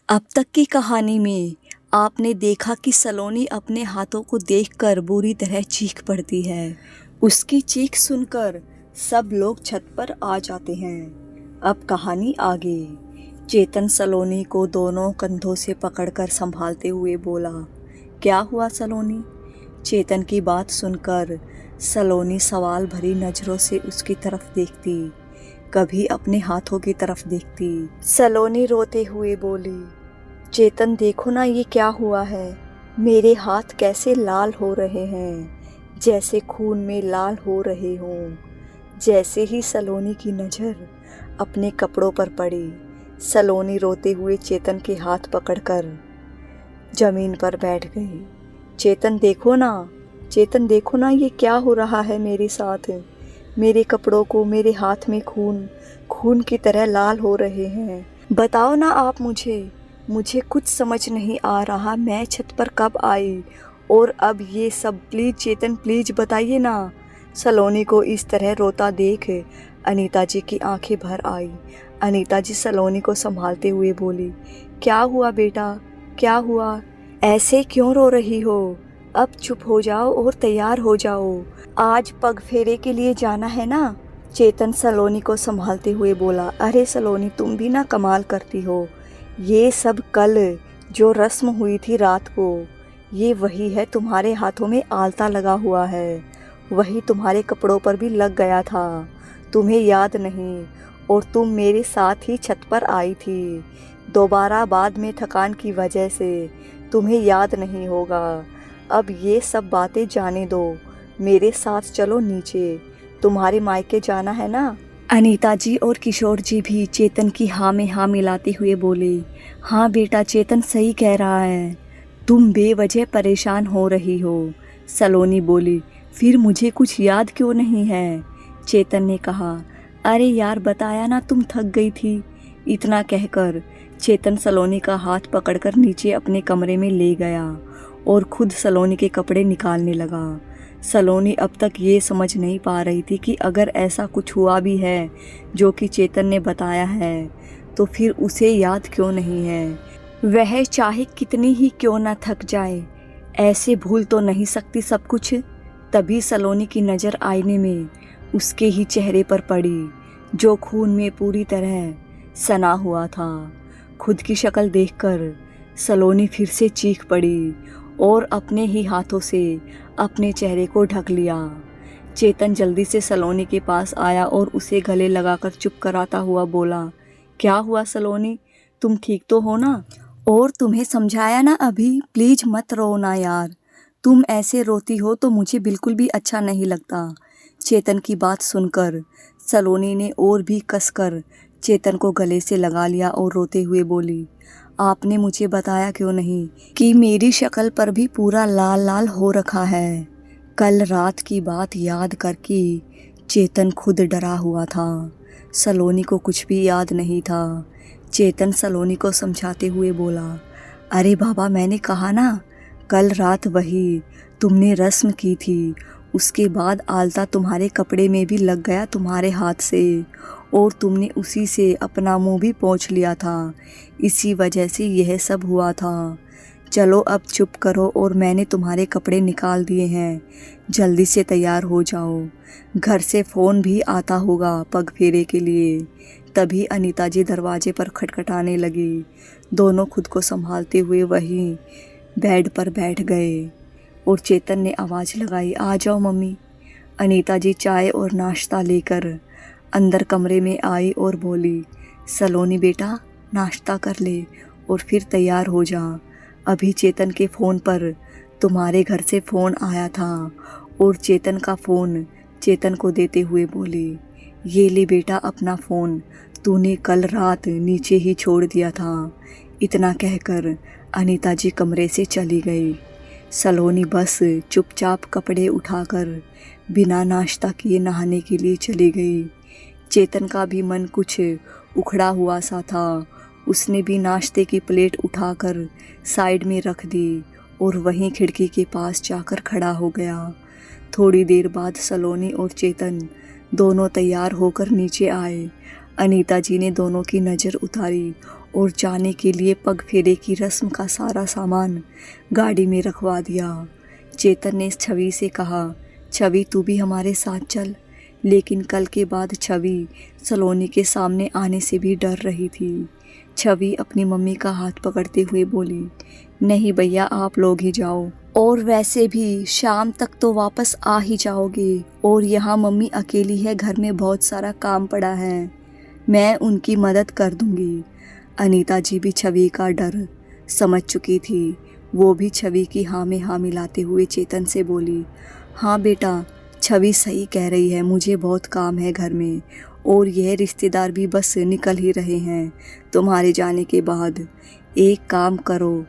अब तक की कहानी में आपने देखा कि सलोनी अपने हाथों को देखकर बुरी तरह चीख पड़ती है। उसकी चीख सुनकर सब लोग छत पर आ जाते हैं। अब कहानी आगे। चेतन सलोनी को दोनों कंधों से पकड़कर संभालते हुए बोला, क्या हुआ सलोनी? चेतन की बात सुनकर सलोनी सवाल भरी नज़रों से उसकी तरफ देखती, कभी अपने हाथों की तरफ देखती। सलोनी रोते हुए बोली, चेतन देखो ना, ये क्या हुआ है? मेरे हाथ कैसे लाल हो रहे हैं, जैसे खून में लाल हो रहे हों। जैसे ही सलोनी की नज़र अपने कपड़ों पर पड़ी, सलोनी रोते हुए चेतन के हाथ पकड़कर जमीन पर बैठ गई। चेतन देखो ना, चेतन देखो ना, ये क्या हो रहा है मेरे साथ? मेरे कपड़ों को, मेरे हाथ में खून खून की तरह लाल हो रहे हैं। बताओ ना आप मुझे कुछ समझ नहीं आ रहा। मैं छत पर कब आई और अब ये सब? प्लीज़ चेतन, प्लीज़ बताइए ना। सलोनी को इस तरह रोता देख अनीता जी की आंखें भर आई। अनीता जी सलोनी को संभालते हुए बोली, क्या हुआ बेटा, क्या हुआ? ऐसे क्यों रो रही हो? अब चुप हो जाओ और तैयार हो जाओ, आज पग फेरे के लिए जाना है ना। चेतन सलोनी को संभालते हुए बोला, अरे सलोनी, तुम भी ना कमाल करती हो। ये सब कल जो रस्म हुई थी रात को, ये वही है। तुम्हारे हाथों में आलता लगा हुआ है, वही तुम्हारे कपड़ों पर भी लग गया था। तुम्हें याद नहीं? और तुम मेरे साथ ही छत पर आई थी। दोबारा बाद में थकान की वजह से तुम्हें याद नहीं होगा। अब ये सब बातें जाने दो, मेरे साथ चलो नीचे, तुम्हारे मायके जाना है ना। अनीता जी और किशोर जी भी चेतन की हाँ में हाँ मिलाते हुए बोले, हाँ बेटा, चेतन सही कह रहा है, तुम बेवजह परेशान हो रही हो। सलोनी बोली, फिर मुझे कुछ याद क्यों नहीं है? चेतन ने कहा, अरे यार बताया ना, तुम थक गई थी। इतना कहकर चेतन सलोनी का हाथ पकड़कर नीचे अपने कमरे में ले गया और खुद सलोनी के कपड़े निकालने लगा। सलोनी अब तक ये समझ नहीं पा रही थी कि अगर ऐसा कुछ हुआ भी है जो कि चेतन ने बताया है, तो फिर उसे याद क्यों नहीं है। वह चाहे कितनी ही क्यों ना थक जाए, ऐसे भूल तो नहीं सकती सब कुछ। तभी सलोनी की नज़र आईने में उसके ही चेहरे पर पड़ी, जो खून में पूरी तरह सना हुआ था। खुद की शक्ल देखकर सलोनी फिर से चीख पड़ी और अपने ही हाथों से अपने चेहरे को ढक लिया। चेतन जल्दी से सलोनी के पास आया और उसे गले लगाकर चुप कराता हुआ बोला, क्या हुआ सलोनी, तुम ठीक तो हो ना? और तुम्हें समझाया ना अभी, प्लीज मत रो ना यार, तुम ऐसे रोती हो तो मुझे बिल्कुल भी अच्छा नहीं लगता। चेतन की बात सुनकर सलोनी ने और भी कसकर चेतन को गले से लगा लिया और रोते हुए बोली, आपने मुझे बताया क्यों नहीं कि मेरी शक्ल पर भी पूरा लाल लाल हो रखा है? कल रात की बात याद करके चेतन खुद डरा हुआ था। सलोनी को कुछ भी याद नहीं था। चेतन सलोनी को समझाते हुए बोला, अरे बाबा, मैंने कहा ना, कल रात वही तुमने रस्म की थी, उसके बाद आलता तुम्हारे कपड़े में भी लग गया तुम्हारे हाथ से, और तुमने उसी से अपना मुंह भी पोंछ लिया था। इसी वजह से यह सब हुआ था। चलो अब चुप करो और मैंने तुम्हारे कपड़े निकाल दिए हैं, जल्दी से तैयार हो जाओ। घर से फ़ोन भी आता होगा पग फेरे के लिए। तभी अनीता जी दरवाजे पर खटखटाने लगी। दोनों खुद को संभालते हुए वहीं बेड पर बैठ गए और चेतन ने आवाज़ लगाई, आ जाओ मम्मी। अनीता जी चाय और नाश्ता लेकर अंदर कमरे में आई और बोली, सलोनी बेटा, नाश्ता कर ले और फिर तैयार हो जा। अभी चेतन के फ़ोन पर तुम्हारे घर से फ़ोन आया था। और चेतन का फ़ोन चेतन को देते हुए बोली, ये ले बेटा अपना फ़ोन, तूने कल रात नीचे ही छोड़ दिया था। इतना कहकर अनीता जी कमरे से चली गई। सलोनी बस चुपचाप कपड़े उठाकर बिना नाश्ता किए नहाने के लिए चली गई। चेतन का भी मन कुछ उखड़ा हुआ सा था। उसने भी नाश्ते की प्लेट उठाकर साइड में रख दी और वहीं खिड़की के पास जाकर खड़ा हो गया। थोड़ी देर बाद सलोनी और चेतन दोनों तैयार होकर नीचे आए। अनीता जी ने दोनों की नज़र उतारी और जाने के लिए पग फेरे की रस्म का सारा सामान गाड़ी में रखवा दिया। चेतन ने छवि से कहा, छवि तू भी हमारे साथ चल। लेकिन कल के बाद छवि सलोनी के सामने आने से भी डर रही थी। छवि अपनी मम्मी का हाथ पकड़ते हुए बोली, नहीं भैया आप लोग ही जाओ, और वैसे भी शाम तक तो वापस आ ही जाओगे, और यहाँ मम्मी अकेली है, घर में बहुत सारा काम पड़ा है, मैं उनकी मदद कर दूंगी। अनीता जी भी छवि का डर समझ चुकी थी। वो भी छवि की हाँ में हाँ मिलाते हुए चेतन से बोली, हाँ बेटा छवि सही कह रही है, मुझे बहुत काम है घर में, और यह रिश्तेदार भी बस निकल ही रहे हैं तुम्हारे जाने के बाद। एक काम करो,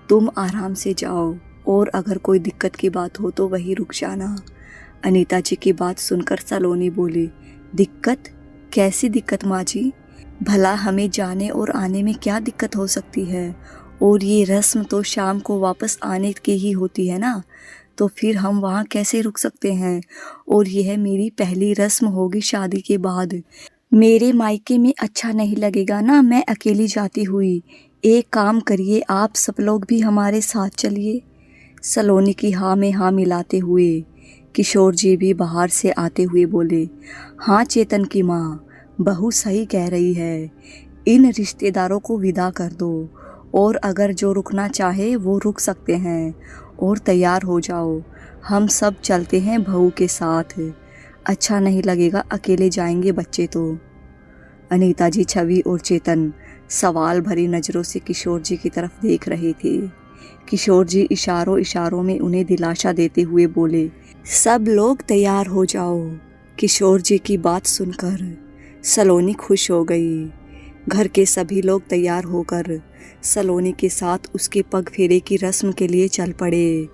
तुम आराम से जाओ, और अगर कोई दिक्कत की बात हो तो वहीं रुक जाना। अनीता जी की बात सुनकर सलोनी बोली, दिक्कत? कैसी दिक्कत माँ जी? भला हमें जाने और आने में क्या दिक्कत हो सकती है? और ये रस्म तो शाम को वापस आने की ही होती है ना, तो फिर हम वहाँ कैसे रुक सकते हैं? और यह मेरी पहली रस्म होगी शादी के बाद, मेरे मायके में अच्छा नहीं लगेगा ना मैं अकेली जाती हुई। एक काम करिए, आप सब लोग भी हमारे साथ चलिए। सलोनी की हाँ में हाँ मिलाते हुए किशोर जी भी बाहर से आते हुए बोले, हाँ चेतन की माँ, बहू सही कह रही है, इन रिश्तेदारों को विदा कर दो, और अगर जो रुकना चाहे वो रुक सकते हैं, और तैयार हो जाओ, हम सब चलते हैं बहू के साथ, अच्छा नहीं लगेगा अकेले जाएंगे बच्चे तो। अनीता जी, छवि और चेतन सवाल भरी नज़रों से किशोर जी की तरफ देख रहे थे। किशोर जी इशारों इशारों में उन्हें दिलासा देते हुए बोले, सब लोग तैयार हो जाओ। किशोर जी की बात सुनकर सलोनी खुश हो गई। घर के सभी लोग तैयार होकर सलोनी के साथ उसके पग फेरे की रस्म के लिए चल पड़े।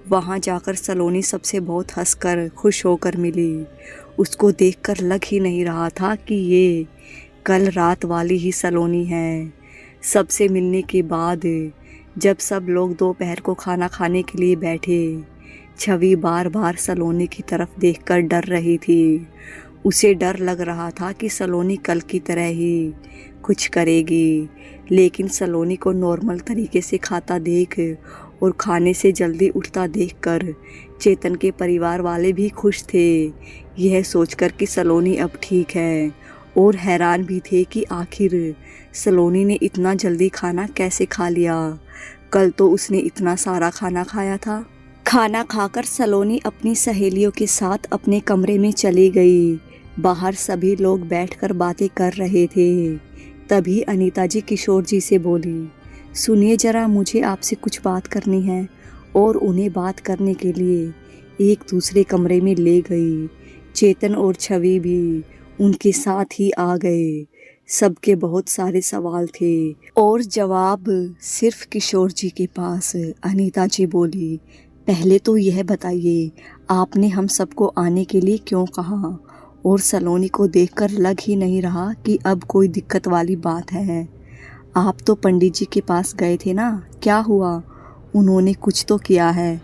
वहाँ जाकर सलोनी सबसे बहुत हंसकर खुश होकर मिली। उसको देखकर लग ही नहीं रहा था कि ये कल रात वाली ही सलोनी है। सबसे मिलने के बाद जब सब लोग दोपहर को खाना खाने के लिए बैठे, छवि बार बार सलोनी की तरफ देखकर डर रही थी। उसे डर लग रहा था कि सलोनी कल की तरह ही कुछ करेगी, लेकिन सलोनी को नॉर्मल तरीके से खाता देख और खाने से जल्दी उठता देखकर चेतन के परिवार वाले भी खुश थे, यह सोचकर कि सलोनी अब ठीक है, और हैरान भी थे कि आखिर सलोनी ने इतना जल्दी खाना कैसे खा लिया। कल तो उसने इतना सारा खाना खाया था। खाना खाकर सलोनी अपनी सहेलियों के साथ अपने कमरे में चली गई। बाहर सभी लोग बैठकर बातें कर रहे थे। तभी अनीता जी किशोर जी से बोली, सुनिए जरा, मुझे आपसे कुछ बात करनी है। और उन्हें बात करने के लिए एक दूसरे कमरे में ले गई। चेतन और छवि भी उनके साथ ही आ गए। सबके बहुत सारे सवाल थे और जवाब सिर्फ किशोर जी के पास। अनीता जी बोली, पहले तो यह बताइए, आपने हम सबको आने के लिए क्यों कहा? और सलोनी को देखकर लग ही नहीं रहा कि अब कोई दिक्कत वाली बात है। आप तो पंडित जी के पास गए थे ना, क्या हुआ? उन्होंने कुछ तो किया है,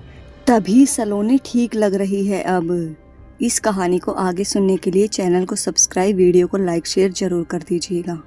तभी सलोनी ठीक लग रही है अब। इस कहानी को आगे सुनने के लिए चैनल को सब्सक्राइब, वीडियो को लाइक शेयर ज़रूर कर दीजिएगा।